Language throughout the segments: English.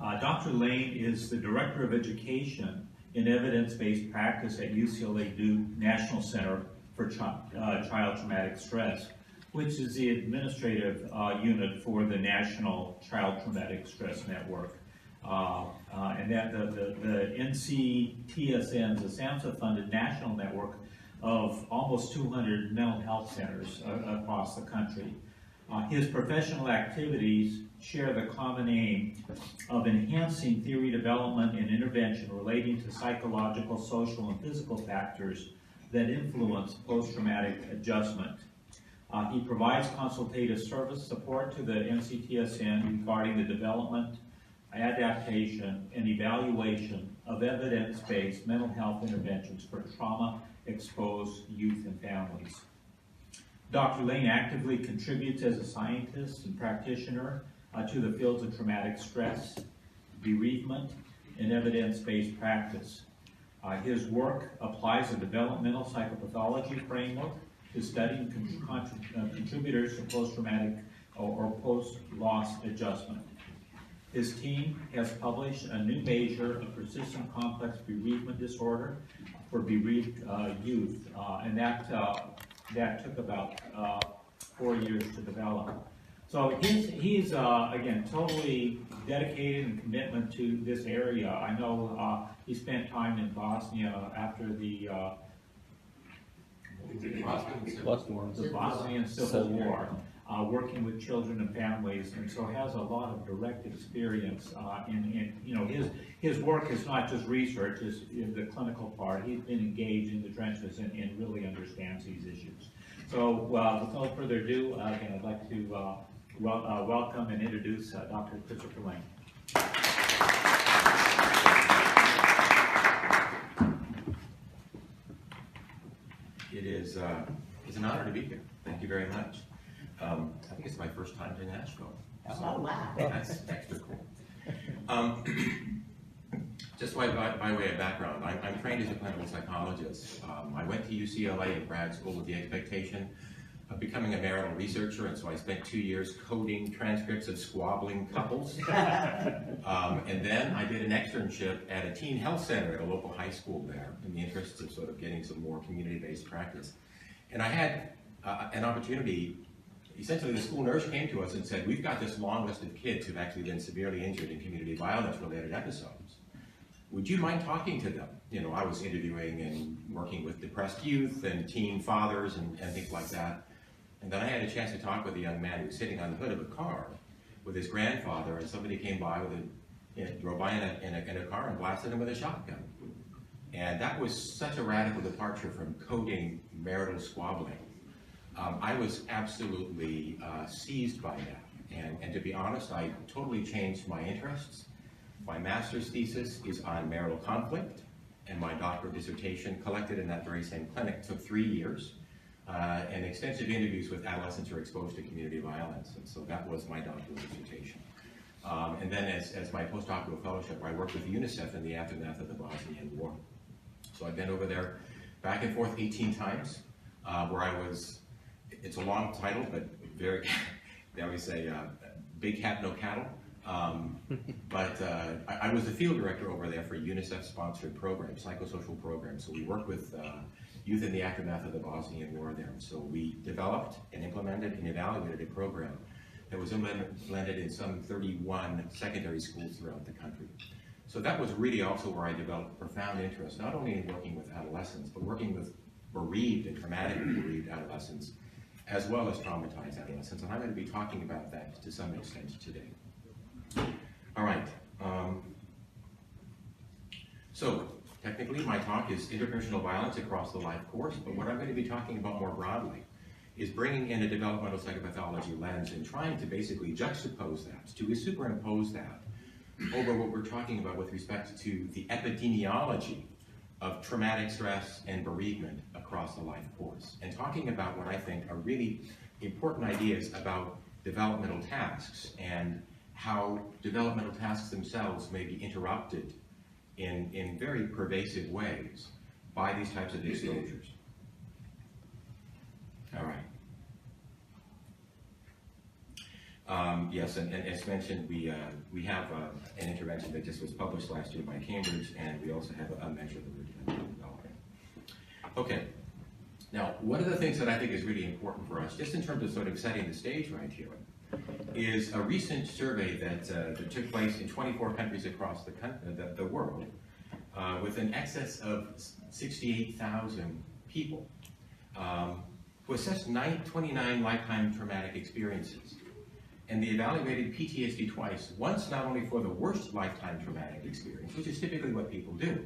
Dr. Layne is the Director of Education in Evidence-Based Practice at UCLA Duke National Center for Child Traumatic Stress, which is the administrative unit for the National Child Traumatic Stress Network. And that the NCTSN is a SAMHSA-funded national network of almost 200 mental health centers across the country. His professional activities share the common aim of enhancing theory development and intervention relating to psychological, social, and physical factors that influence post-traumatic adjustment. He provides consultative service support to the NCTSN regarding the development, adaptation, and evaluation of evidence-based mental health interventions for trauma-exposed youth and families. Dr. Layne actively contributes as a scientist and practitioner to the fields of traumatic stress, bereavement, and evidence-based practice. His work applies a developmental psychopathology framework to studying contributors to post-traumatic or post-loss adjustment. His team has published a new measure of persistent complex bereavement disorder for bereaved youth, and that took about 4 years to develop. So he's again, totally dedicated and commitment to this area. I know he spent time in Bosnia after the Bosnian Civil War, working with children and families, and so has a lot of direct experience in you know, his work is not just research, it's the clinical part. He's been engaged in the trenches and really understands these issues. So with no further ado, again, I'd like to welcome and introduce Dr. Christoper Layne. It's an honor to be here. Thank you very much. I think it's my first time to Nashville. Oh, wow. That's extra cool. Just by way of background, I'm trained as a clinical psychologist. I went to UCLA in grad school with the expectation of becoming a marital researcher, and so I spent 2 years coding transcripts of squabbling couples. And then I did an externship at a teen health center at a local high school there in the interests of sort of getting some more community-based practice. And I had an opportunity. Essentially, the school nurse came to us and said, we've got this long list of kids who've actually been severely injured in community violence-related episodes. Would you mind talking to them? You know, I was interviewing and working with depressed youth and teen fathers and things like that. And then I had a chance to talk with a young man who was sitting on the hood of a car with his grandfather, and somebody came by drove by in a car and blasted him with a shotgun. And that was such a radical departure from coding marital squabbling. I was absolutely seized by that. And to be honest, I totally changed my interests. My master's thesis is on marital conflict, and my doctoral dissertation, collected in that very same clinic, took 3 years, and extensive interviews with adolescents who are exposed to community violence. And so that was my doctoral dissertation. And then as my postdoctoral fellowship, I worked with UNICEF in the aftermath of the Bosnian War. So I've been over there back and forth 18 times, where I was, it's a long title, but very, they always say, big cat, no cattle. But I was the field director over there for a UNICEF-sponsored program, psychosocial program. So we worked with youth in the aftermath of the Bosnian War there. So we developed and implemented and evaluated a program that was implemented in some 31 secondary schools throughout the country. So that was really also where I developed profound interest, not only in working with adolescents, but working with bereaved and traumatically bereaved adolescents, as well as traumatized adolescents. And I'm going to be talking about that to some extent today. All right. So technically, my talk is interpersonal violence across the life course, but what I'm going to be talking about more broadly is bringing in a developmental psychopathology lens and trying to basically juxtapose that, to superimpose that over what we're talking about with respect to the epidemiology of traumatic stress and bereavement across the life course, and talking about what I think are really important ideas about developmental tasks and how developmental tasks themselves may be interrupted in very pervasive ways by these types of exposures. All right. Yes, and as mentioned, we have an intervention that just was published last year by Cambridge, and we also have a measure that we're developing. Okay, now one of the things that I think is really important for us, just in terms of sort of setting the stage right here, is a recent survey that took place in 24 countries across the world, with an excess of 68,000 people, who assessed 29 lifetime traumatic experiences. And they evaluated PTSD twice, once not only for the worst lifetime traumatic experience, which is typically what people do,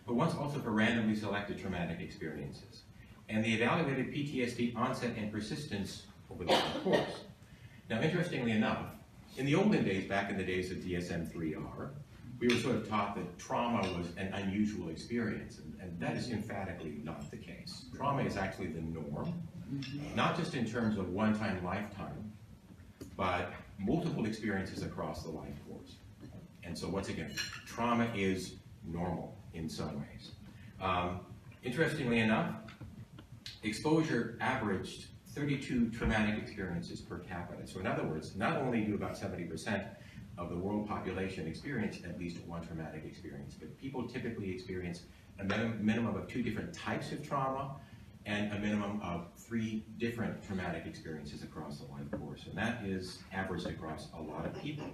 but once also for randomly selected traumatic experiences. And they evaluated PTSD onset and persistence over the course. Now, interestingly enough, in the olden days, back in the days of DSM-3R, we were sort of taught that trauma was an unusual experience, and that is emphatically not the case. Trauma is actually the norm, not just in terms of one-time lifetime, but multiple experiences across the life course. And so once again, trauma is normal in some ways. Interestingly enough, exposure averaged 32 traumatic experiences per capita. So in other words, not only do about 70% of the world population experience at least one traumatic experience, but people typically experience a minimum of 2 different types of trauma and a minimum of 3 different traumatic experiences across the life course. And that is averaged across a lot of people.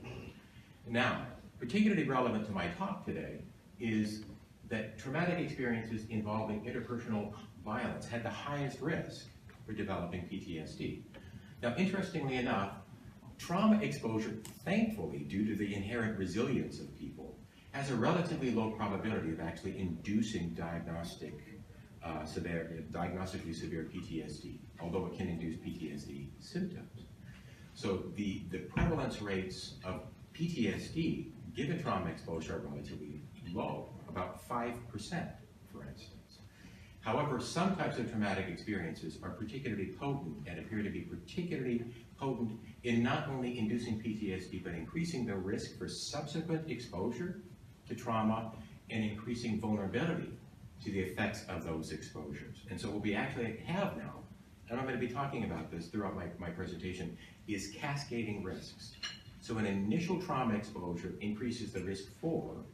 Now, particularly relevant to my talk today is that traumatic experiences involving interpersonal violence had the highest risk for developing PTSD. Now, interestingly enough, trauma exposure, thankfully, due to the inherent resilience of people, has a relatively low probability of actually inducing diagnostically severe PTSD, although it can induce PTSD symptoms. So the prevalence rates of PTSD given trauma exposure are relatively low, about 5%, for instance. However, some types of traumatic experiences are particularly potent and appear to be particularly potent in not only inducing PTSD, but increasing the risk for subsequent exposure to trauma and increasing vulnerability to the effects of those exposures. And so what we actually have now, and I'm going to be talking about this throughout my presentation, is cascading risks. So an initial trauma exposure increases the risk for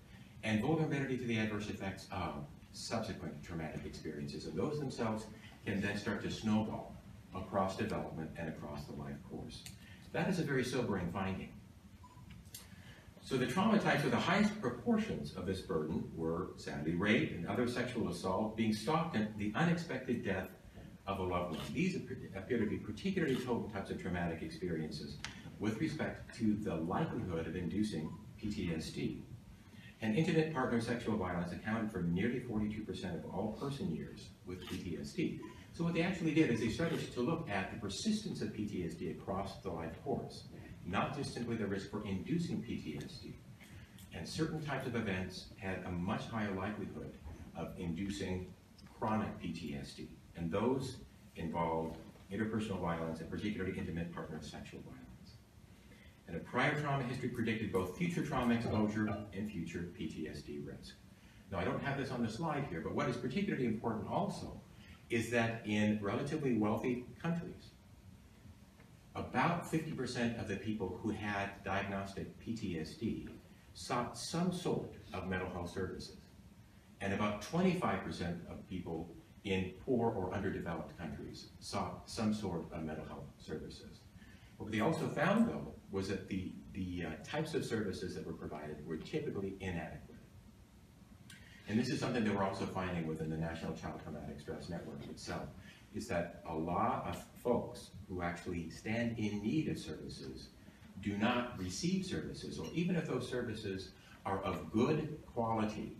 and vulnerability to the adverse effects of subsequent traumatic experiences. And those themselves can then start to snowball across development and across the life course. That is a very sobering finding. So the trauma types with the highest proportions of this burden were, sadly, rape and other sexual assault, being stalked, and the unexpected death of a loved one. These appear to be particularly potent types of traumatic experiences with respect to the likelihood of inducing PTSD. And intimate partner sexual violence accounted for nearly 42% of all person years with PTSD. So what they actually did is they started to look at the persistence of PTSD across the life course, not just simply the risk for inducing PTSD. And certain types of events had a much higher likelihood of inducing chronic PTSD. And those involved interpersonal violence and particularly intimate partner sexual violence. And a prior trauma history predicted both future trauma exposure and future PTSD risk. Now, I don't have this on the slide here, but what is particularly important also is that in relatively wealthy countries, about 50% of the people who had diagnostic PTSD sought some sort of mental health services. And about 25% of people in poor or underdeveloped countries sought some sort of mental health services. What they also found, though, was that the types of services that were provided were typically inadequate. And this is something that we're also finding within the National Child Traumatic Stress Network itself, is that a lot of folks who actually stand in need of services do not receive services, or even if those services are of good quality,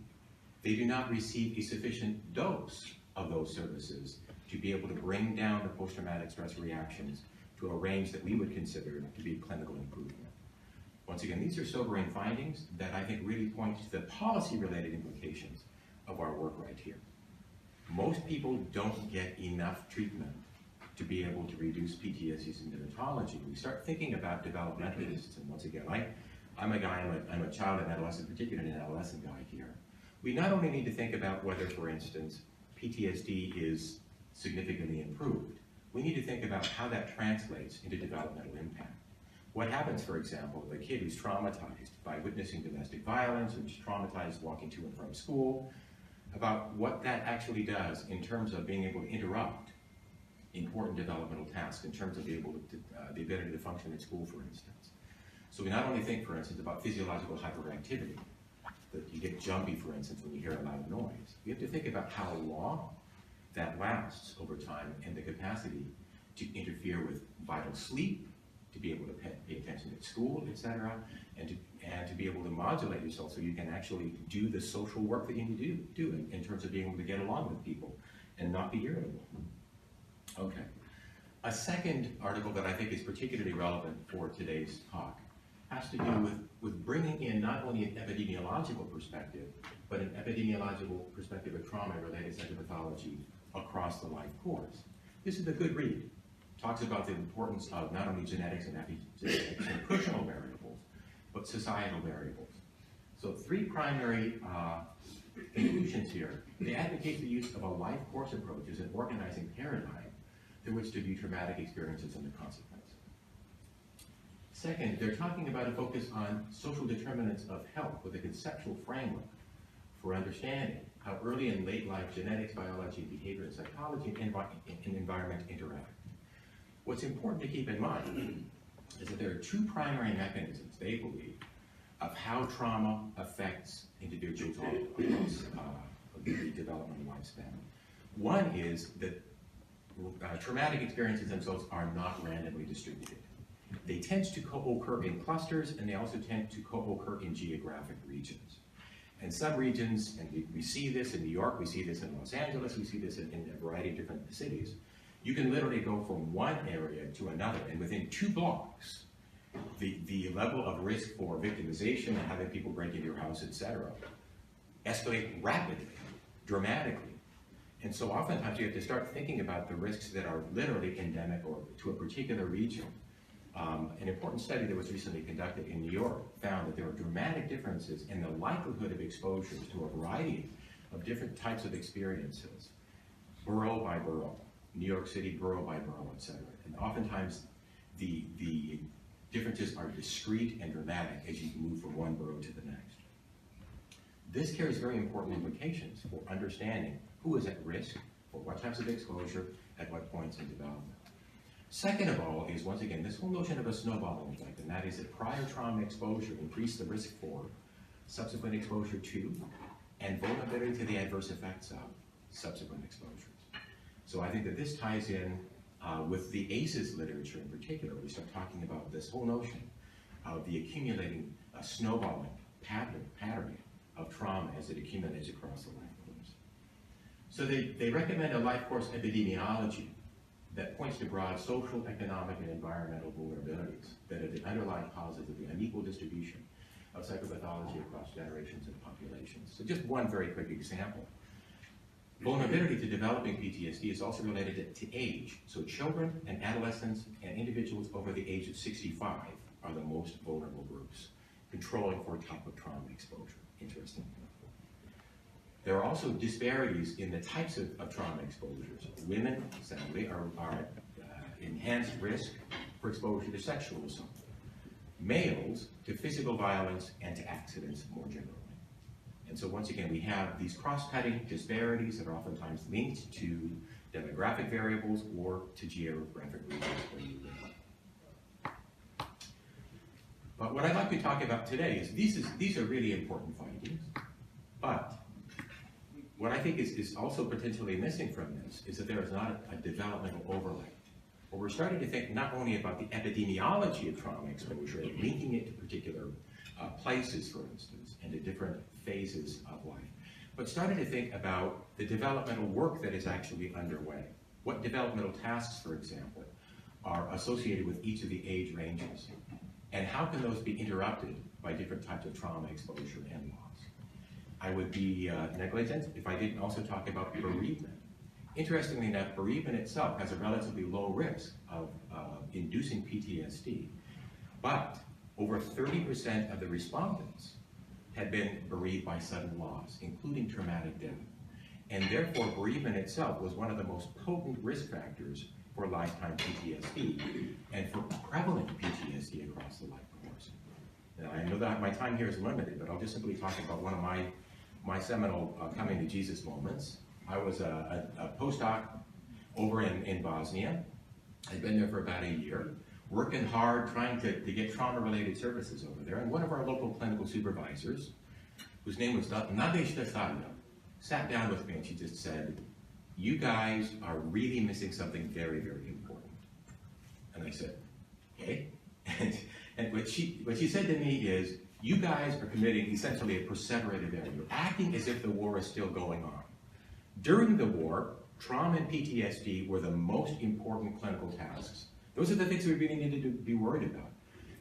they do not receive a sufficient dose of those services to be able to bring down the post-traumatic stress reactions to a range that we would consider to be clinical improvement. Once again, these are sobering findings that I think really point to the policy-related implications of our work right here. Most people don't get enough treatment to be able to reduce PTSD symptomatology. We start thinking about developmentalists, and once again, I'm a child and adolescent, particularly an adolescent guy here. We not only need to think about whether, for instance, PTSD is significantly improved, we need to think about how that translates into developmental impact. What happens, for example, if a kid who's traumatized by witnessing domestic violence, or who's traumatized walking to and from school, about what that actually does in terms of being able to interrupt important developmental tasks, in terms of the ability to function at school, for instance. So we not only think, for instance, about physiological hyperactivity, that you get jumpy, for instance, when you hear a loud noise. We have to think about how long that lasts over time and the capacity to interfere with vital sleep, to be able to pay attention at school, etc., and to be able to modulate yourself so you can actually do the social work that you need to do in terms of being able to get along with people and not be irritable. Okay. A second article that I think is particularly relevant for today's talk has to do with bringing in not only an epidemiological perspective, but an epidemiological perspective of trauma-related psychopathology across the life course. This is a good read. Talks about the importance of not only genetics and epigenetics and personal variables, but societal variables. So 3 primary conclusions here. They advocate the use of a life course approach as an organizing paradigm through which to view traumatic experiences and their consequences. Second, they're talking about a focus on social determinants of health with a conceptual framework for understanding how early and late life genetics, biology, behavior, and psychology and environment interact. What's important to keep in mind is that there are 2 primary mechanisms, they believe, of how trauma affects individuals across the developmental lifespan. One is that traumatic experiences themselves are not randomly distributed. They tend to co-occur in clusters, and they also tend to co-occur in geographic regions. And subregions, and we see this in New York, we see this in Los Angeles, we see this in a variety of different cities. You can literally go from one area to another, and within 2 blocks, the level of risk for victimization and having people break into your house, etc., escalate rapidly, dramatically. And so oftentimes you have to start thinking about the risks that are literally endemic or to a particular region. An important study that was recently conducted in New York found that there are dramatic differences in the likelihood of exposures to a variety of different types of experiences, borough by borough, New York City borough by borough, etc. And oftentimes the differences are discrete and dramatic as you move from one borough to the next. This carries very important implications for understanding who is at risk for what types of exposure at what points in development. Second of all is, once again, this whole notion of a snowballing effect, and that is that prior trauma exposure increased the risk for subsequent exposure to and vulnerability to the adverse effects of subsequent exposures. So I think that this ties in with the ACEs literature in particular. We start talking about this whole notion of the accumulating snowballing pattern of trauma as it accumulates across the life course. So they recommend a life course epidemiology that points to broad social, economic, and environmental vulnerabilities that are the underlying causes of the unequal distribution of psychopathology across generations and populations. So just one very quick example. Vulnerability to developing PTSD is also related to age. So children and adolescents and individuals over the age of 65 are the most vulnerable groups, controlling for type of trauma exposure, interestingly enough. There are also disparities in the types of trauma exposures. Women, sadly, are enhanced risk for exposure to sexual assault. Males to physical violence and to accidents more generally. And so once again, we have these cross-cutting disparities that are oftentimes linked to demographic variables or to geographic regions where you live. But what I'd like to talk about today is these are really important findings, but what I think is also potentially missing from this is that there is not a developmental overlay. Where we're starting to think not only about the epidemiology of trauma exposure and linking it to particular places, for instance, and to different phases of life, but starting to think about the developmental work that is actually underway. What developmental tasks, for example, are associated with each of the age ranges, and how can those be interrupted by different types of trauma exposure and loss? I would be negligent if I didn't also talk about bereavement. Interestingly enough, bereavement itself has a relatively low risk of inducing PTSD, but over 30% of the respondents had been bereaved by sudden loss, including traumatic death. And therefore, bereavement itself was one of the most potent risk factors for lifetime PTSD and for prevalent PTSD across the life course. Now, I know that my time here is limited, but I'll just simply talk about one of my seminal coming to Jesus moments. I was a postdoc over in Bosnia. I'd been there for about a year, working hard, trying to get trauma-related services over there. And one of our local clinical supervisors, whose name was Nadezhda Sadia, sat down with me and she just said, "You guys are really missing something very, very important." And I said, "Okay." And what she said to me is, "You guys are committing essentially a perseverative error. You're acting as if the war is still going on. During the war, trauma and PTSD were the most important clinical tasks. Those are the things we really needed to be worried about.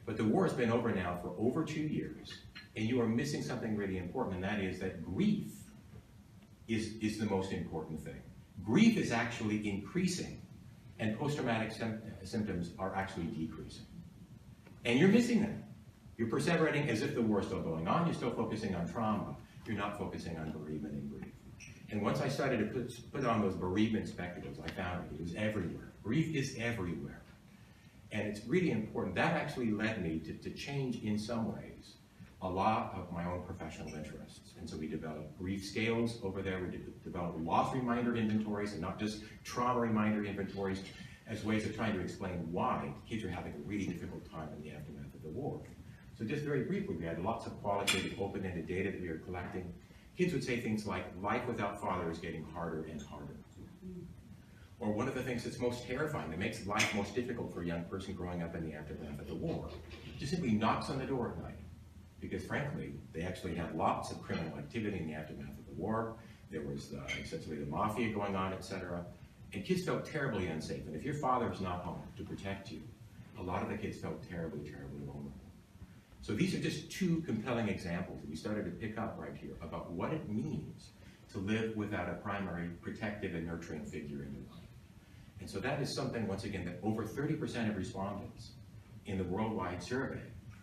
But the war has been over now for over 2 years, and you are missing something really important, and that is that grief is the most important thing. Grief is actually increasing, and post-traumatic symptoms are actually decreasing. And you're missing that. You're perseverating as if the war is still going on. You're still focusing on trauma. You're not focusing on bereavement and grief." And once I started to put on those bereavement spectacles, I found it was everywhere. Grief is everywhere. And it's really important. That actually led me to change, in some ways, a lot of my own professional interests. And so we developed grief scales over there. We developed loss reminder inventories, and not just trauma reminder inventories, as ways of trying to explain why kids are having a really difficult time in the aftermath of the war. So just very briefly, we had lots of qualitative, open-ended data that we were collecting. Kids would say things like, "Life without father is getting harder and harder." Or one of the things that's most terrifying, that makes life most difficult for a young person growing up in the aftermath of the war, just simply knocks on the door at night. Because frankly, they actually had lots of criminal activity in the aftermath of the war. There was essentially the mafia going on, etc. And kids felt terribly unsafe. And if your father is not home to protect you, a lot of the kids felt terribly, terribly vulnerable. So these are just two compelling examples that we started to pick up right here about what it means to live without a primary protective and nurturing figure in your life. And so that is something, once again, that over 30% of respondents in the worldwide survey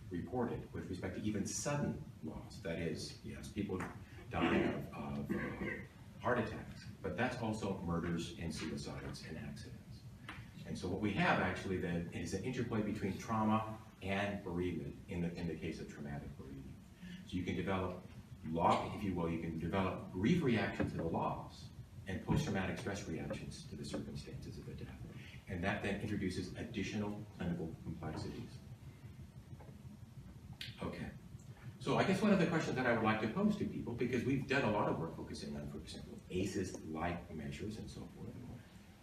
reported with respect to even sudden loss. That is, yes, people dying of heart attacks, but that's also murders and suicides and accidents. And so what we have actually then is an interplay between trauma and bereavement in the case of traumatic bereavement. So you can develop, if you will, you can develop grief reaction to the loss and post-traumatic stress reactions to the circumstances of the death. And that then introduces additional clinical complexities. Okay. So I guess one of the questions that I would like to pose to people, because we've done a lot of work focusing on, for example, ACEs-like measures and so forth.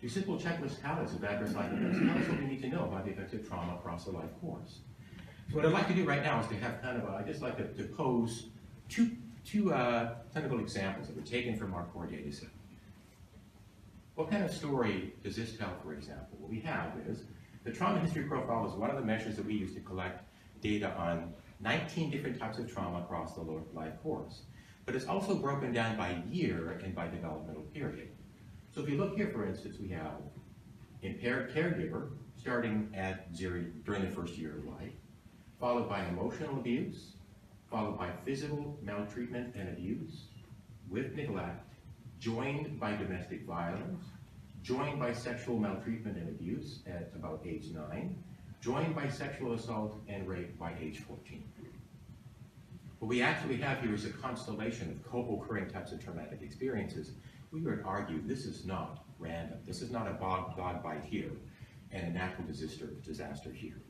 Do simple checklist tallies of adverse life events tell us what we need to know about the effects of trauma across the life course. So what I'd like to do right now is to have kind of I'd just like to pose two clinical examples that were taken from our core data set. What kind of story does this tell, for example? What we have is the trauma history profile is one of the measures that we use to collect data on 19 different types of trauma across the life course. But it's also broken down by year and by developmental period. So if you look here, for instance, we have impaired caregiver starting at during the first year of life, followed by emotional abuse, followed by physical maltreatment and abuse with neglect, joined by domestic violence, joined by sexual maltreatment and abuse at about age 9, joined by sexual assault and rape by age 14. What we actually have here is a constellation of co-occurring types of traumatic experiences. We would argue this is not random. This is not a dog bite here and a natural disaster here.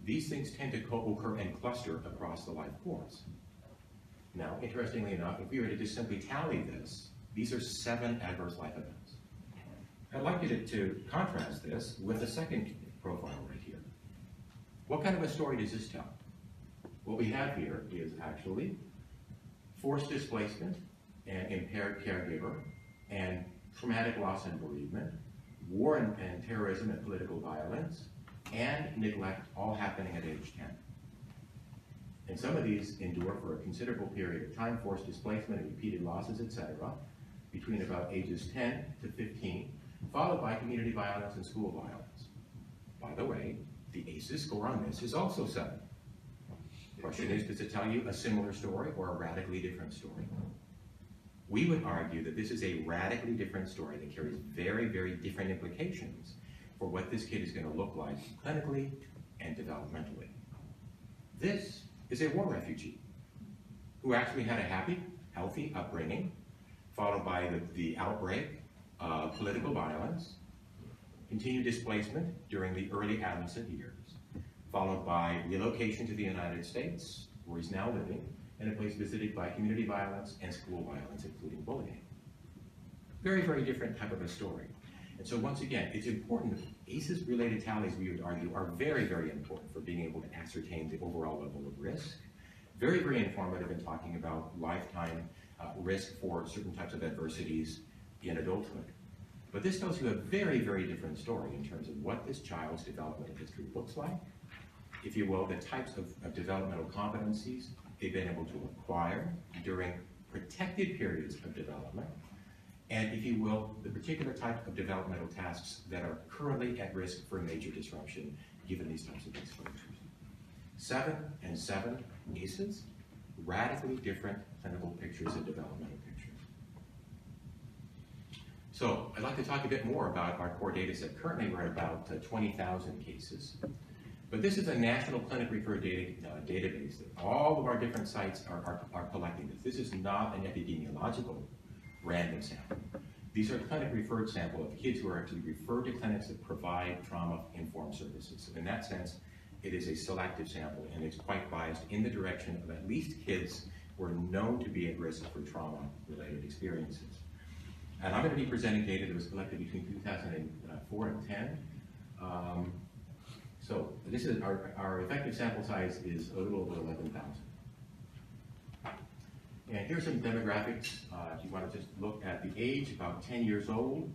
These things tend to co-occur and cluster across the life course. Now, interestingly enough, if we were to just simply tally this, these are 7 adverse life events. I'd like you to contrast this with the second profile right here. What kind of a story does this tell? What we have here is actually forced displacement and impaired caregiver and traumatic loss and bereavement, war and terrorism and political violence, and neglect all happening at age 10. And some of these endure for a considerable period of time, forced displacement and repeated losses, etc., between about ages 10 to 15, followed by community violence and school violence. By the way, the ACEs score on this is also 7. The question is, does it tell you a similar story or a radically different story? We would argue that this is a radically different story that carries very, very different implications for what this kid is going to look like clinically and developmentally. This is a war refugee who actually had a happy, healthy upbringing, followed by the outbreak of political violence, continued displacement during the early adolescent years, followed by relocation to the United States, where he's now living, in a place visited by community violence and school violence, including bullying. Very, very different type of a story. And so once again, it's important that ACEs-related tallies, we would argue, are very, very important for being able to ascertain the overall level of risk. Very, very informative in talking about lifetime risk for certain types of adversities in adulthood. But this tells you a very, very different story in terms of what this child's developmental history looks like, if you will, the types of developmental competencies they've been able to acquire during protected periods of development, and if you will, the particular type of developmental tasks that are currently at risk for major disruption given these types of exposures. 7 and 7 ACEs, radically different clinical pictures and developmental pictures. So I'd like to talk a bit more about our core data set. Currently we're at about 20,000 cases. But this is a national clinic referred data, database that all of our different sites are collecting this. This is not an epidemiological random sample. These are clinic referred sample of kids who are actually referred to clinics that provide trauma-informed services. So in that sense, it is a selective sample and it's quite biased in the direction of at least kids who are known to be at risk for trauma-related experiences. And I'm going to be presenting data that was collected between 2004 and 10. So this is our effective sample size is a little over 11,000. And here's some demographics. If you want to just look at the age, about 10 years old,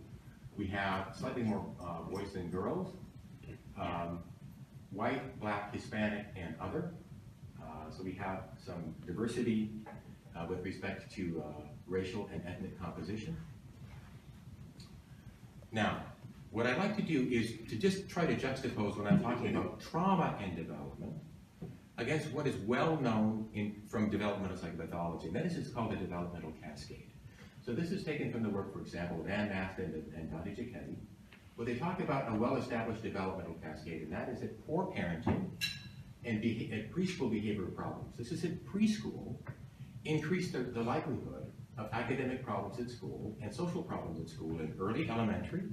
we have slightly more boys than girls. White, black, Hispanic, and other. So we have some diversity with respect to racial and ethnic composition. Now, what I'd like to do is to just try to juxtapose when I'm talking about trauma and development against what is well known from developmental psychopathology, and that is called the developmental cascade. So this is taken from the work, for example, of Ann Maston and Dante Cicchetti, where they talk about a well-established developmental cascade, and that is that poor parenting and preschool behavioral problems. This is at preschool, increase the likelihood of academic problems at school and social problems at school in early elementary,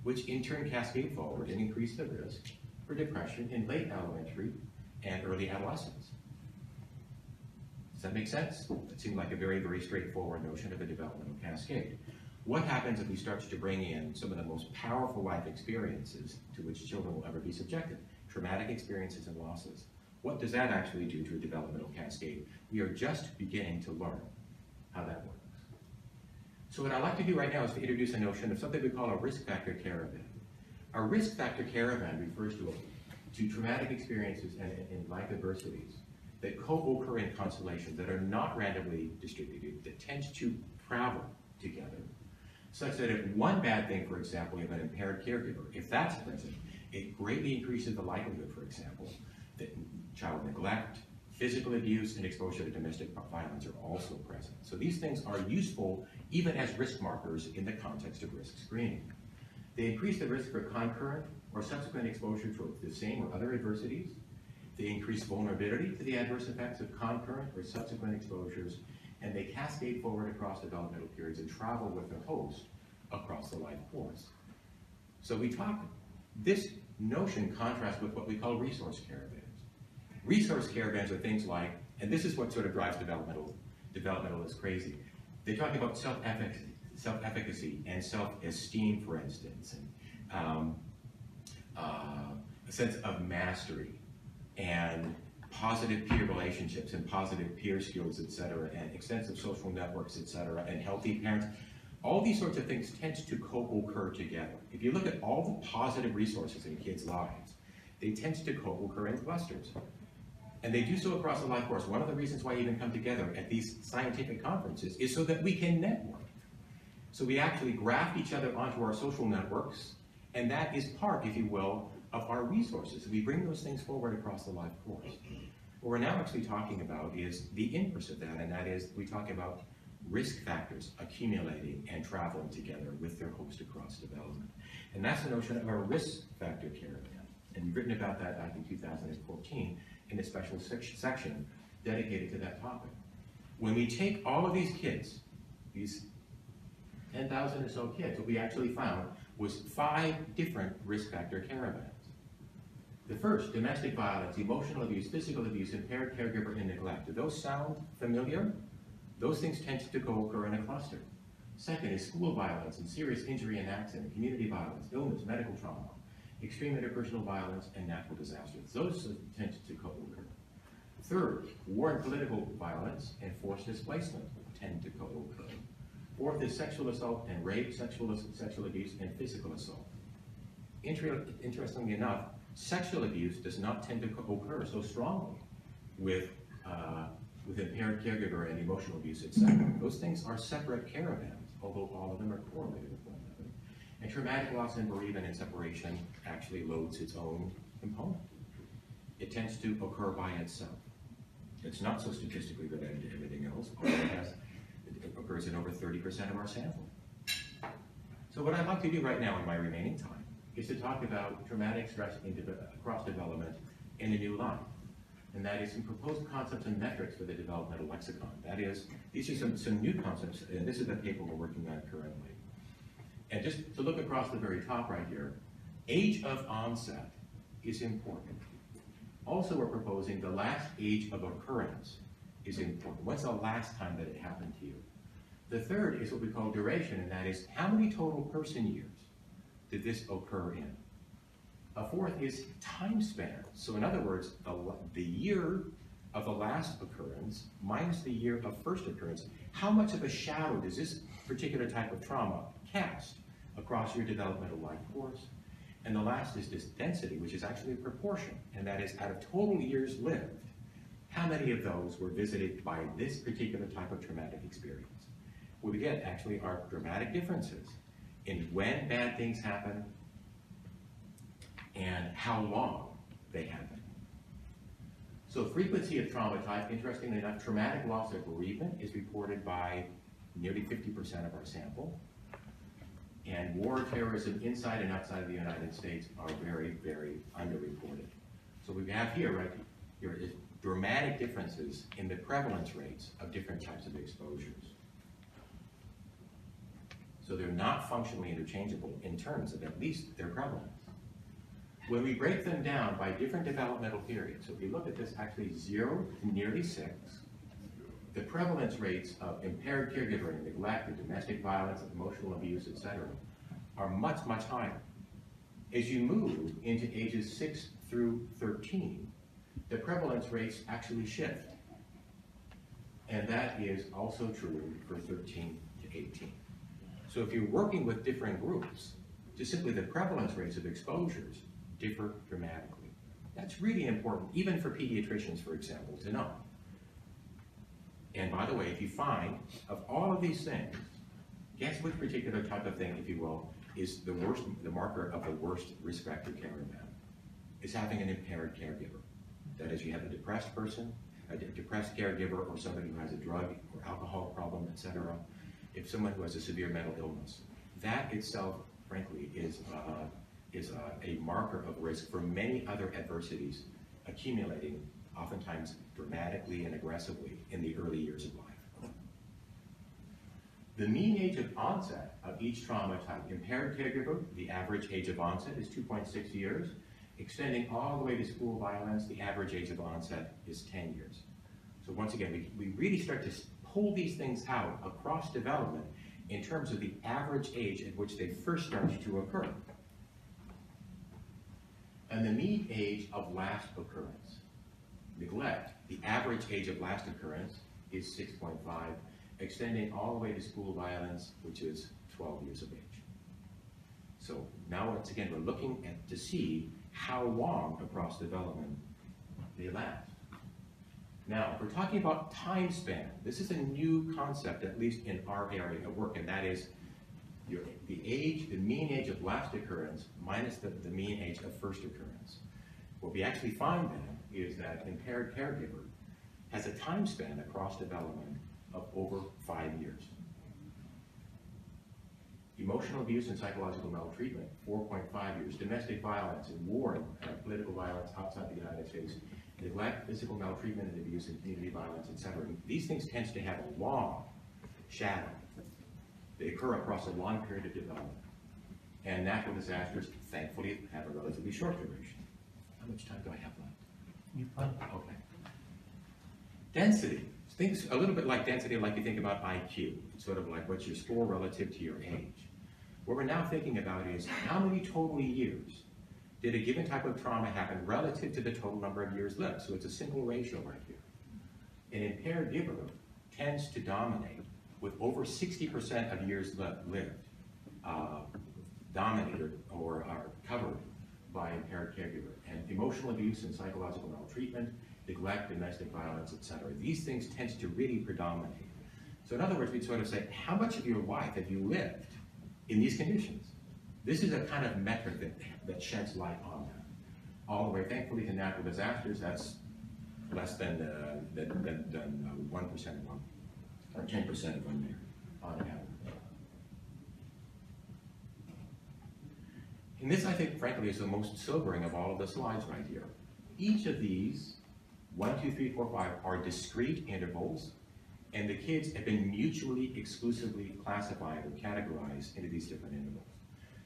which in turn cascade forward and increase the risk for depression in late elementary and early adolescence. Does that make sense? It seemed like a very, very straightforward notion of a developmental cascade. What happens if we start to bring in some of the most powerful life experiences to which children will ever be subjected? Traumatic experiences and losses. What does that actually do to a developmental cascade? We are just beginning to learn how that works. So what I'd like to do right now is to introduce a notion of something we call a risk factor caravan. A risk factor caravan refers to traumatic experiences and life adversities that co-occur in constellations that are not randomly distributed, that tend to travel together, such that if one bad thing, for example, you have an impaired caregiver, if that's present, it greatly increases the likelihood, for example, that child neglect, physical abuse, and exposure to domestic violence are also present. So these things are useful even as risk markers in the context of risk screening. They increase the risk for concurrent or subsequent exposure to the same or other adversities. They increase vulnerability to the adverse effects of concurrent or subsequent exposures, and they cascade forward across developmental periods and travel with the host across the life course. So this notion contrasts with what we call resource caravans. Resource caravans are things like, and this is what sort of drives developmental is crazy. They talk about self-efficacy and self-esteem, for instance, and a sense of mastery and positive peer relationships and positive peer skills, etc., and extensive social networks, etc., and healthy parents. All these sorts of things tend to co-occur together. If you look at all the positive resources in kids' lives, they tend to co-occur in clusters. And they do so across the life course. One of the reasons why we even come together at these scientific conferences is so that we can network. So we actually graft each other onto our social networks, and that is part, if you will, of our resources. We bring those things forward across the life course. What we're now actually talking about is the inverse of that, and that is we talk about risk factors accumulating and traveling together with their host across development. And that's the notion of a risk factor caravan. And you've written about that back in 2014 in a special section dedicated to that topic. When we take all of these kids, these 10,000 or so kids, what we actually found was 5 different risk factor caravans. The first, domestic violence, emotional abuse, physical abuse, impaired caregiver, and neglect. Do those sound familiar? Those things tend to occur in a cluster. Second is school violence and serious injury and accident, community violence, illness, medical trauma, extreme interpersonal violence, and natural disasters. Those tend to co-occur. Third, war and political violence and forced displacement tend to co-occur. Fourth is sexual assault and rape, sexual abuse, and physical assault. Interestingly enough, sexual abuse does not tend to occur so strongly with impaired caregiver and emotional abuse, etc. Those things are separate caravans, although all of them are correlated with one another. And traumatic loss and bereavement and separation actually loads its own component. It tends to occur by itself. It's not so statistically related to everything else, although it occurs in over 30% of our sample. So what I'd like to do right now in my remaining time is to talk about traumatic stress across development in a new light. And that is some proposed concepts and metrics for the developmental lexicon. That is, these are some new concepts, and this is the paper we're working on currently. And just to look across the very top right here, age of onset is important. Also, we're proposing the last age of occurrence is important. When's the last time that it happened to you? The third is what we call duration, and that is how many total person years did this occur in? A fourth is time span. So in other words, the year of the last occurrence minus the year of first occurrence, how much of a shadow does this particular type of trauma cast across your developmental life course? And the last is this density, which is actually a proportion, and that is out of total years lived, how many of those were visited by this particular type of traumatic experience? What we get actually are dramatic differences in when bad things happen and how long they happen. So frequency of trauma type, interestingly enough, traumatic loss or bereavement is reported by nearly 50% of our sample. And war, terrorism inside and outside of the United States are very, very underreported. So we have here, right, here is dramatic differences in the prevalence rates of different types of exposures. So they're not functionally interchangeable in terms of at least their prevalence. When we break them down by different developmental periods, so if you look at this actually 0 to nearly 6, the prevalence rates of impaired caregiver and neglect and domestic violence, emotional abuse, etc., are much, much higher. As you move into ages 6 through 13, the prevalence rates actually shift. And that is also true for 13 to 18. So if you're working with different groups, just simply the prevalence rates of exposures differ dramatically. That's really important, even for pediatricians, for example, to know. And by the way, if you find, of all of these things, guess which particular type of thing, if you will, is the worst, the marker of the worst risk factor caravan? Is having an impaired caregiver. That is, you have a depressed person, a depressed caregiver, or somebody who has a drug or alcohol problem, etc. If someone who has a severe mental illness, that itself, frankly, is a marker of risk for many other adversities accumulating, oftentimes dramatically and aggressively, in the early years of life. The mean age of onset of each trauma type: impaired caregiver, the average age of onset is 2.6 years. Extending all the way to school violence, the average age of onset is 10 years. So once again, we really start to pull these things out across development in terms of the average age at which they first started to occur. And the mean age of last occurrence. Neglect, the average age of last occurrence is 6.5, extending all the way to school violence, which is 12 years of age. So now, once again, we're looking at to see how long across development they last. Now, if we're talking about time span, this is a new concept, at least in our area of work, and that is the mean age of last occurrence minus the mean age of first occurrence. What we actually find then is that impaired caregiver has a time span across development of over 5 years. Emotional abuse and psychological maltreatment, 4.5 years. Domestic violence and war and political violence outside the United States. Neglect, physical maltreatment and abuse, and community violence, etc. These things tend to have a long shadow. They occur across a long period of development. And natural disasters, thankfully, have a relatively short duration. How much time do I have left? Okay. Density. Things a little bit like density, like you think about IQ. It's sort of like what's your score relative to your age. What we're now thinking about is how many total years did a given type of trauma happen relative to the total number of years lived? So it's a simple ratio right here. An impaired giver tends to dominate with over 60% of years lived dominated or are covered by impaired caregiver. And emotional abuse and psychological maltreatment, neglect, domestic violence, etc. These things tend to really predominate. So in other words, we'd sort of say, how much of your life have you lived in these conditions? This is a kind of metric that sheds light on that. All the way, thankfully, to natural disasters, that's less than 1% of one, or 10% of one year on average. And this, I think, frankly, is the most sobering of all of the slides right here. Each of these, 1, 2, 3, 4, 5, are discrete intervals, and the kids have been mutually exclusively classified or categorized into these different intervals.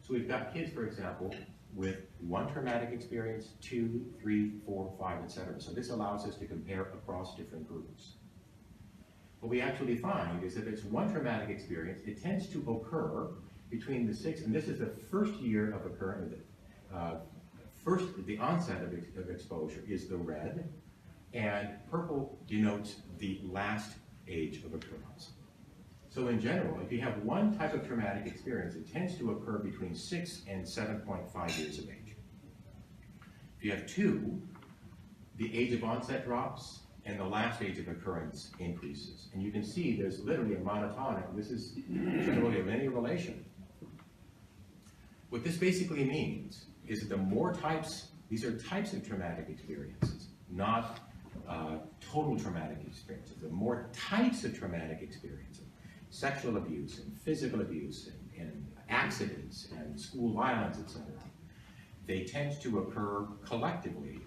So we've got kids, for example, with 1 traumatic experience, 2, 3, 4, 5, etc. So this allows us to compare across different groups. What we actually find is that if it's 1 traumatic experience, it tends to occur between the 6th, and this is the first year of occurrence, the onset of exposure is the red, and purple denotes the last age of occurrence. So in general, if you have 1 type of traumatic experience, it tends to occur between 6 and 7.5 years of age. If you have 2, the age of onset drops, and the last age of occurrence increases. And you can see there's literally a monotonic, this is generally a linear relation. What this basically means is that the more types, these are types of traumatic experiences, not total traumatic experiences. The more types of traumatic experiences, sexual abuse and physical abuse and accidents and school violence, etc., they tend to occur collectively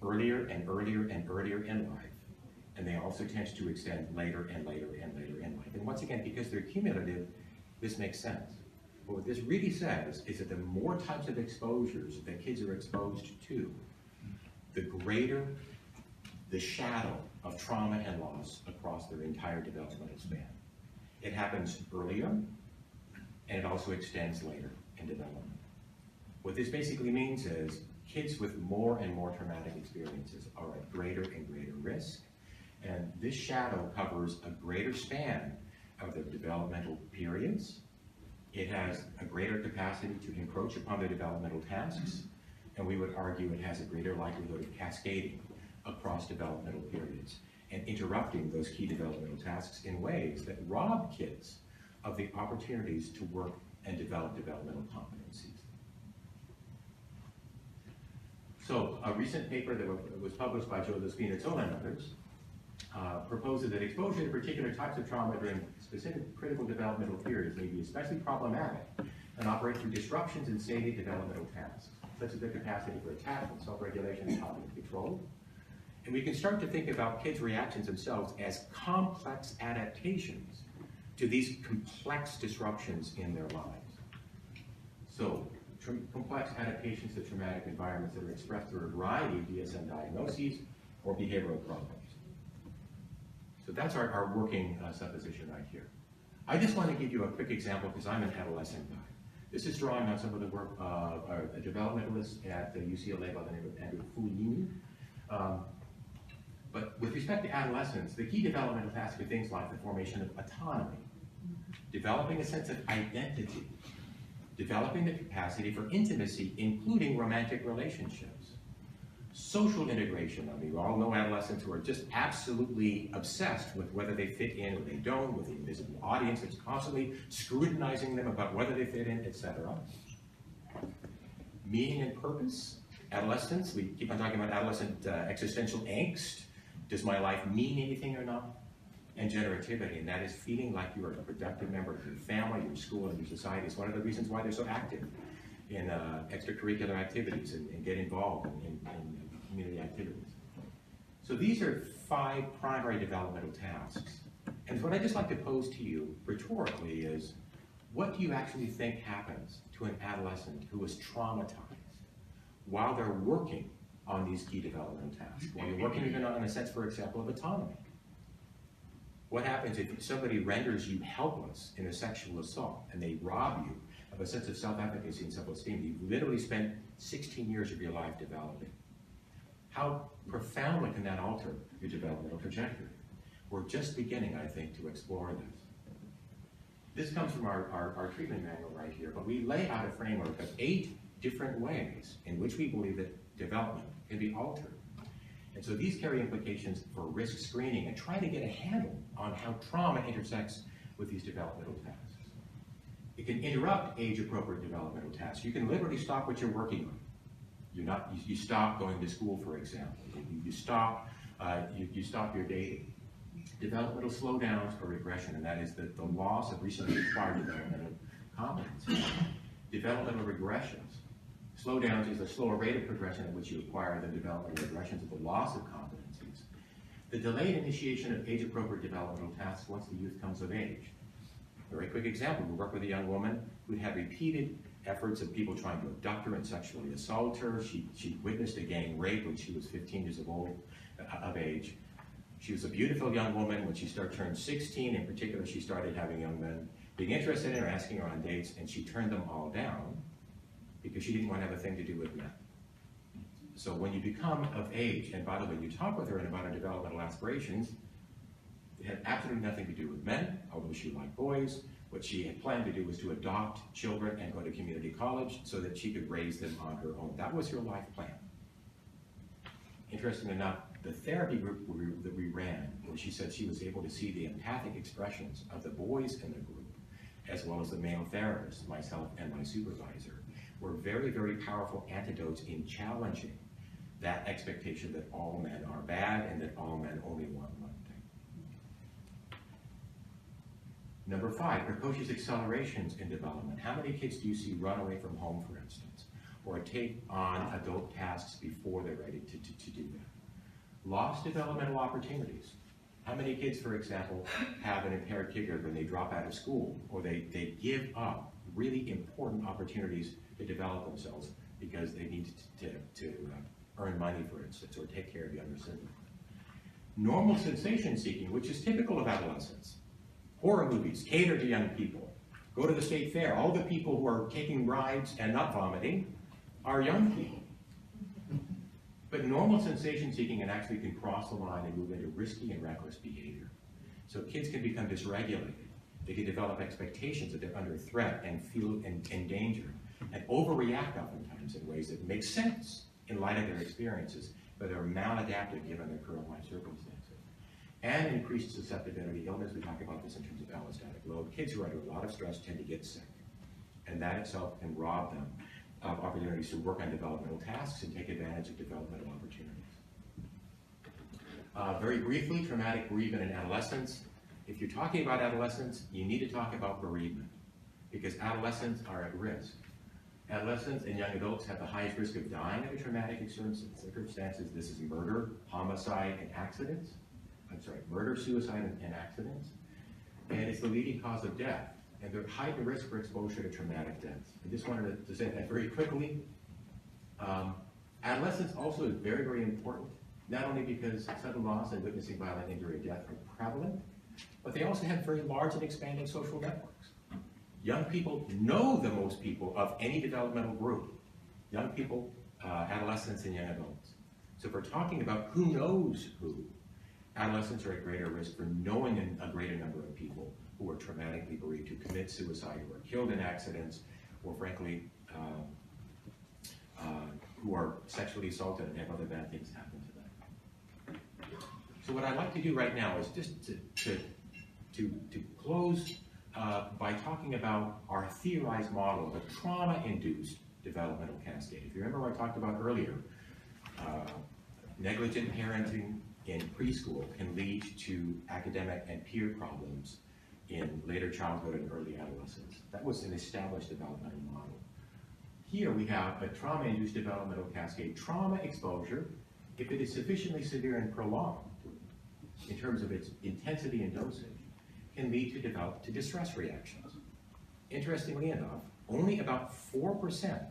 earlier and earlier and earlier in life. And they also tend to extend later and later and later in life. And once again, because they're cumulative, this makes sense. But what this really says is that the more types of exposures that kids are exposed to, the greater the shadow of trauma and loss across their entire developmental span. It happens earlier, and it also extends later in development. What this basically means is kids with more and more traumatic experiences are at greater and greater risk, and this shadow covers a greater span of their developmental periods. It has a greater capacity to encroach upon their developmental tasks, and we would argue it has a greater likelihood of cascading across developmental periods and interrupting those key developmental tasks in ways that rob kids of the opportunities to work and develop developmental competencies. So a recent paper that was published by Joseph Spinazzola and others proposes that exposure to particular types of trauma during specific critical developmental periods may be especially problematic and operate through disruptions in salient developmental tasks, such as their capacity for attachment, self-regulation, and cognitive control. And we can start to think about kids' reactions themselves as complex adaptations to these complex disruptions in their lives. So, complex adaptations to traumatic environments that are expressed through a variety of DSM diagnoses or behavioral problems. So that's our working supposition right here. I just want to give you a quick example because I'm an adolescent guy. This is drawing on some of the work of a developmentalist at the UCLA by the name of Andrew Layne. But with respect to adolescence, the key developmental tasks are things like the formation of autonomy, developing a sense of identity, developing the capacity for intimacy, including romantic relationships, social integration. I mean, we all know adolescents who are just absolutely obsessed with whether they fit in or they don't, with the invisible audience that's constantly scrutinizing them about whether they fit in, etc. Meaning and purpose. Adolescence, we keep on talking about adolescent existential angst. Does my life mean anything or not? and generativity, and that is feeling like you are a productive member of your family, your school, and your society. It's one of the reasons why they're so active in extracurricular activities and get involved in community activities. So these are 5 primary developmental tasks. And what I'd just like to pose to you rhetorically is, what do you actually think happens to an adolescent who is traumatized while they're working on these key developmental tasks? While you're working even on a sense, for example, of autonomy. What happens if somebody renders you helpless in a sexual assault and they rob you of a sense of self-efficacy and self-esteem? You've literally spent 16 years of your life developing. How profoundly can that alter your developmental trajectory? We're just beginning, I think, to explore this. This comes from our treatment manual right here, but we lay out a framework of 8 different ways in which we believe that development can be altered. And so these carry implications for risk screening and trying to get a handle on how trauma intersects with these developmental tasks. It can interrupt age-appropriate developmental tasks. You can literally stop what you're working on. You stop going to school, for example. You stop your dating. Developmental slowdowns or regression, and that is the loss of recently acquired developmental competency. Developmental regressions. Slowdowns is a slower rate of progression at which you acquire the developmental regressions of the loss of competencies. The delayed initiation of age-appropriate developmental tasks once the youth comes of age. A very quick example, we work with a young woman who had repeated efforts of people trying to abduct her and sexually assault her. She witnessed a gang rape when she was 15 years of age. She was a beautiful young woman. When she turned 16, in particular, she started having young men being interested in her, asking her on dates, and she turned them all down because she didn't want to have a thing to do with men. So when you become of age, and by the way, you talk with her about her developmental aspirations, it had absolutely nothing to do with men, although she liked boys. What she had planned to do was to adopt children and go to community college so that she could raise them on her own. That was her life plan. Interesting enough, the therapy group that we ran, where she said she was able to see the empathic expressions of the boys in the group, as well as the male therapist, myself and my supervisor, were very, very powerful antidotes in challenging that expectation that all men are bad and that all men only want one thing. Number 5, precocious accelerations in development. How many kids do you see run away from home, for instance, or take on adult tasks before they're ready to do that? Lost developmental opportunities. How many kids, for example, have an impaired caregiver when they drop out of school, or they give up really important opportunities to develop themselves because they need to earn money, for instance, or take care of younger siblings? Normal sensation seeking, which is typical of adolescence. Horror movies cater to young people. Go to the state fair. All the people who are taking rides and not vomiting are young people. But normal sensation seeking actually can cross the line and move into risky and reckless behavior. So kids can become dysregulated. They can develop expectations that they're under threat and feel in danger, and overreact oftentimes in ways that make sense in light of their experiences, but are maladaptive given their current life circumstances. And increased susceptibility to illness. We talk about this in terms of allostatic load. Kids who are under a lot of stress tend to get sick, and that itself can rob them of opportunities to work on developmental tasks and take advantage of developmental opportunities. Very briefly, traumatic bereavement in adolescence. If you're talking about adolescents, you need to talk about bereavement, because adolescents are at risk. Adolescents and young adults have the highest risk of dying under traumatic circumstances. This is murder, homicide, and accidents. Murder, suicide, and accidents. And it's the leading cause of death. And they're heightened risk for exposure to traumatic deaths. I just wanted to say that very quickly. Adolescence also is very, very important, not only because sudden loss and witnessing violent injury or death are prevalent, but they also have very large and expanding social networks. Young people know the most people of any developmental group. Young people, adolescents, and young adults. So if we're talking about who knows who, adolescents are at greater risk for knowing a greater number of people who are traumatically bereaved, who commit suicide, who are killed in accidents, or frankly, who are sexually assaulted and have other bad things happen to them. So what I'd like to do right now is just to close by talking about our theorized model of a trauma-induced developmental cascade. If you remember what I talked about earlier, negligent parenting, in preschool can lead to academic and peer problems in later childhood and early adolescence. That was an established developmental model. Here we have a trauma-induced developmental cascade. Trauma exposure, if it is sufficiently severe and prolonged in terms of its intensity and dosage, can lead to distress reactions. Interestingly enough, only about 4%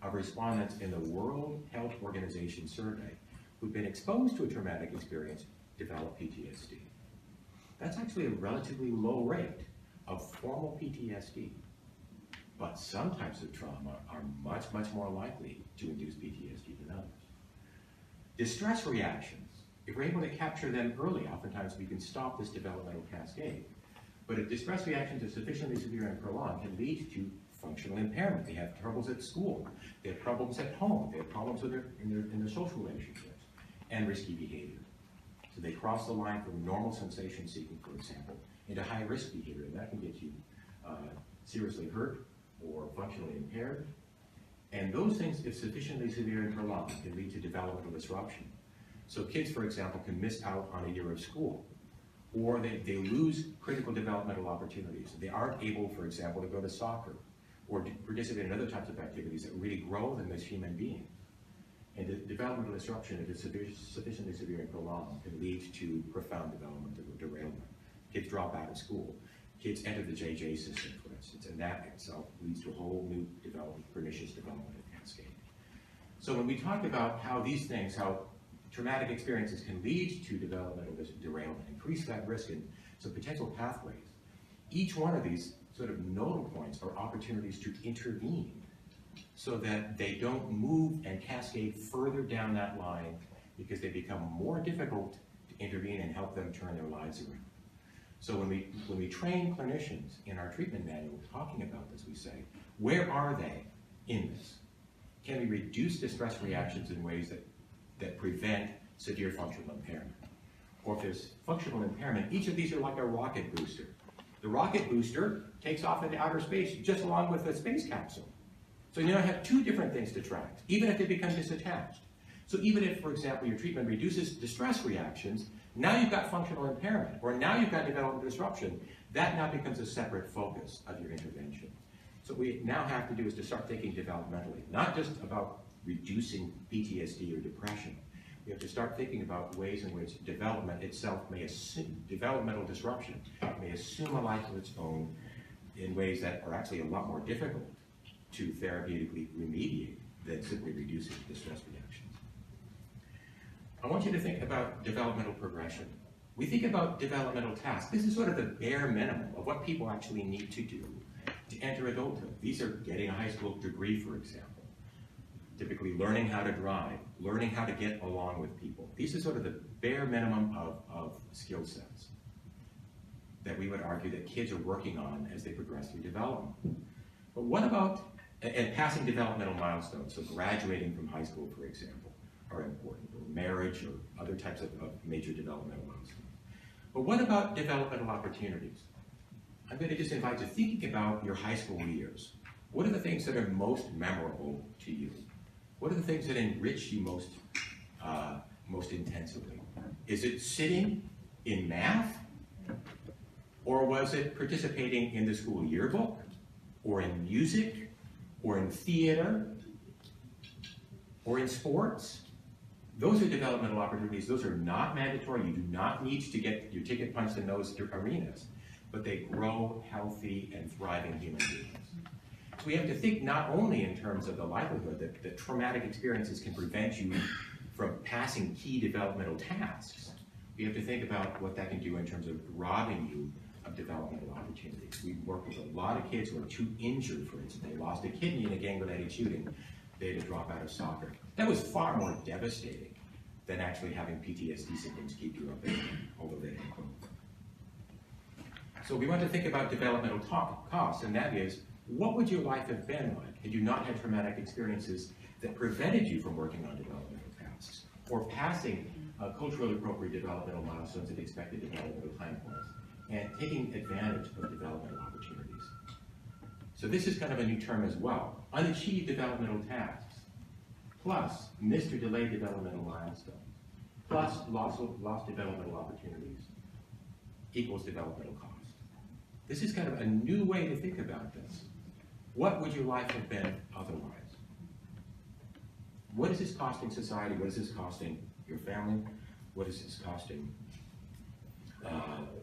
of respondents in the World Health Organization survey who've been exposed to a traumatic experience develop PTSD. That's actually a relatively low rate of formal PTSD. But some types of trauma are much, much more likely to induce PTSD than others. Distress reactions, if we're able to capture them early, oftentimes we can stop this developmental cascade. But if distress reactions are sufficiently severe and prolonged, can lead to functional impairment. They have troubles at school, they have problems at home, they have problems with in their social relationships, and risky behavior. So they cross the line from normal sensation seeking, for example, into high-risk behavior, and that can get you seriously hurt or functionally impaired. And those things, if sufficiently severe and prolonged, can lead to developmental disruption. So kids, for example, can miss out on a year of school, or they lose critical developmental opportunities. They aren't able, for example, to go to soccer or to participate in other types of activities that really grow them as human beings. And the developmental disruption, if it's sufficiently severe and prolonged, can lead to profound developmental derailment. Kids drop out of school. Kids enter the JJ system, for instance, and that itself leads to a whole new pernicious developmental cascade. So when we talk about how these things, how traumatic experiences can lead to developmental derailment, increase that risk in some potential pathways, each one of these sort of nodal points are opportunities to intervene so that they don't move and cascade further down that line because they become more difficult to intervene and help them turn their lives around. So when we train clinicians in our treatment manual talking about this, we say, where are they in this? Can we reduce distress reactions in ways that prevent severe functional impairment? Or if there's functional impairment, each of these are like a rocket booster. The rocket booster takes off into outer space just along with a space capsule. So you now have two different things to track, even if they become disattached. So even if, for example, your treatment reduces distress reactions, now you've got functional impairment, or now you've got developmental disruption, that now becomes a separate focus of your intervention. So what we now have to do is to start thinking developmentally, not just about reducing PTSD or depression. We have to start thinking about ways in which development itself may assume, developmental disruption may assume a life of its own in ways that are actually a lot more difficult to therapeutically remediate than simply reducing distress reactions. I want you to think about developmental progression. We think about developmental tasks. This is sort of the bare minimum of what people actually need to do to enter adulthood. These are getting a high school degree, for example. Typically learning how to drive, learning how to get along with people. These are sort of the bare minimum of skill sets that we would argue that kids are working on as they progress through development. But what about, and passing developmental milestones, so graduating from high school, for example, are important, or marriage, or other types of major developmental milestones. But what about developmental opportunities? I'm going to just invite you to thinking about your high school years. What are the things that are most memorable to you? What are the things that enrich you most intensively? Is it sitting in math? Or was it participating in the school yearbook? Or in music? Or in theater? Or in sports? Those are developmental opportunities. Those are not mandatory. You do not need to get your ticket punched in those arenas, but they grow healthy and thriving human beings. So we have to think not only in terms of the likelihood that traumatic experiences can prevent you from passing key developmental tasks. We have to think about what that can do in terms of robbing you of developmental opportunities. We work with a lot of kids who are too injured, for instance. They lost a kidney in a gang-related shooting. They had to drop out of soccer. That was far more devastating than actually having PTSD symptoms keep you up over there. So we want to think about developmental costs, and that is, what would your life have been like had you not had traumatic experiences that prevented you from working on developmental tasks, or passing culturally appropriate developmental milestones at expected developmental time points, and taking advantage of developmental opportunities. So this is kind of a new term as well. Unachieved developmental tasks, plus missed or delayed developmental milestones, plus lost developmental opportunities equals developmental cost. This is kind of a new way to think about this. What would your life have been otherwise? What is this costing society? What is this costing your family? What is this costing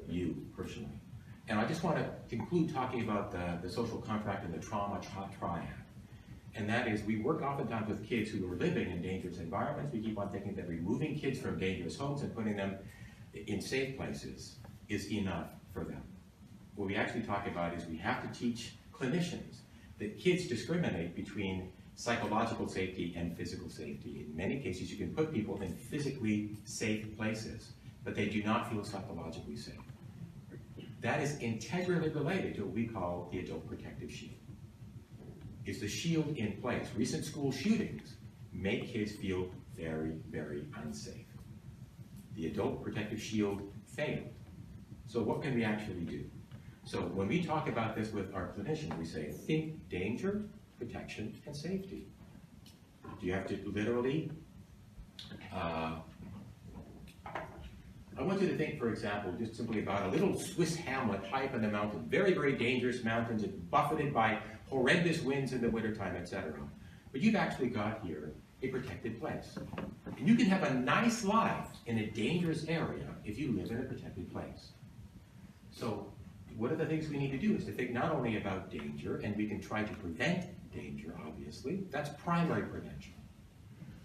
you personally? And I just want to conclude talking about the social contract and the trauma triad. And that is, we work oftentimes with kids who are living in dangerous environments. We keep on thinking that removing kids from dangerous homes and putting them in safe places is enough for them. What we actually talk about is we have to teach clinicians that kids discriminate between psychological safety and physical safety. In many cases, you can put people in physically safe places, but they do not feel psychologically safe. That is integrally related to what we call the adult protective shield. Is the shield in place? Recent school shootings make kids feel very, very unsafe. The adult protective shield failed. So what can we actually do? So when we talk about this with our clinicians, we say, think danger, protection, and safety. Do you have to literally, I want you to think, for example, just simply about a little Swiss hamlet high up in the mountain, very, very dangerous mountains, buffeted by horrendous winds in the wintertime, etc. But you've actually got here a protected place. And you can have a nice life in a dangerous area if you live in a protected place. So one of the things we need to do is to think not only about danger, and we can try to prevent danger, obviously. That's primary prevention.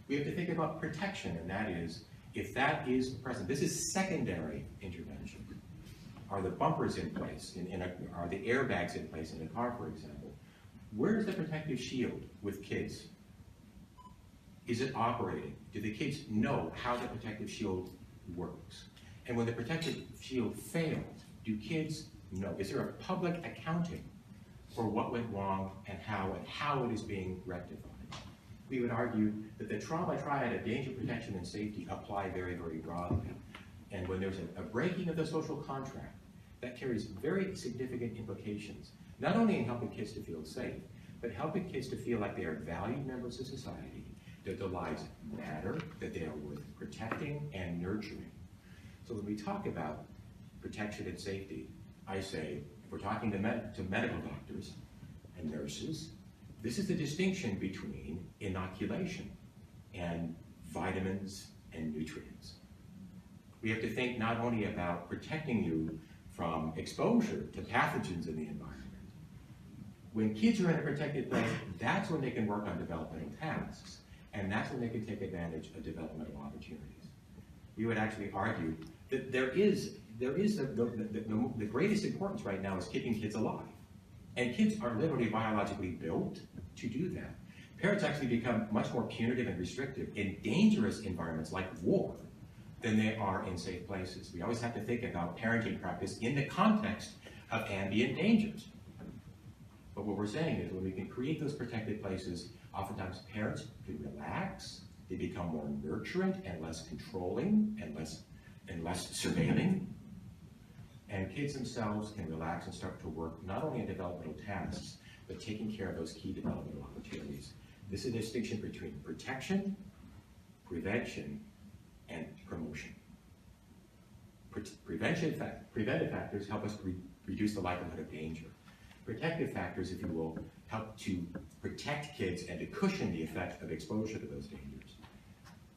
We have to think about protection, and that is, if that is present, this is secondary intervention. Are the bumpers in place? Are the airbags in place in a car, for example? Where is the protective shield with kids? Is it operating? Do the kids know how the protective shield works? And when the protective shield fails, do kids know? Is there a public accounting for what went wrong and how it is being rectified? We would argue that the trauma triad of danger, protection, and safety apply very, very broadly. And when there's a breaking of the social contract, that carries very significant implications, not only in helping kids to feel safe, but helping kids to feel like they are valued members of society, that their lives matter, that they are worth protecting and nurturing. So when we talk about protection and safety, I say, if we're talking to medical doctors and nurses, this is the distinction between inoculation and vitamins and nutrients. We have to think not only about protecting you from exposure to pathogens in the environment. When kids are in a protected place, that's when they can work on developmental tasks, and that's when they can take advantage of developmental opportunities. We would actually argue that the greatest importance right now is keeping kids alive. And kids are literally biologically built to do that. Parents actually become much more punitive and restrictive in dangerous environments like war than they are in safe places. We always have to think about parenting practice in the context of ambient dangers. But what we're saying is when we can create those protected places, oftentimes parents can relax, they become more nurturant and less controlling and less surveilling. And kids themselves can relax and start to work not only in developmental tasks, but taking care of those key developmental opportunities. This is a distinction between protection, prevention, and promotion. Preventive factors help us reduce the likelihood of danger. Protective factors, if you will, help to protect kids and to cushion the effect of exposure to those dangers.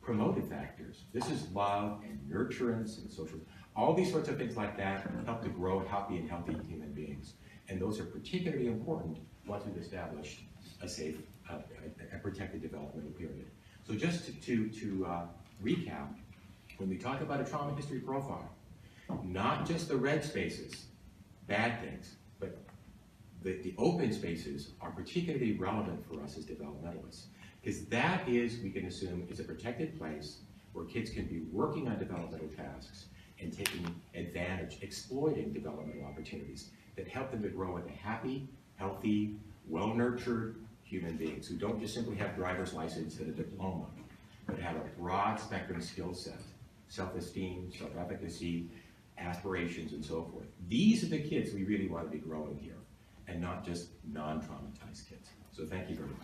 Promotive factors, this is love and nurturance and social, all these sorts of things like that help to grow happy and healthy human beings. And those are particularly important once we've established a safe, a protected developmental period. So just to recap, when we talk about a trauma history profile, not just the red spaces, bad things, but the open spaces are particularly relevant for us as developmentalists. Because that is, we can assume, is a protected place where kids can be working on developmental tasks and taking advantage, exploiting developmental opportunities that help them to grow into happy, healthy, well-nurtured human beings who don't just simply have driver's license and a diploma, but have a broad spectrum skill set, self-esteem, self-efficacy, aspirations, and so forth. These are the kids we really want to be growing here, and not just non-traumatized kids. So thank you very much.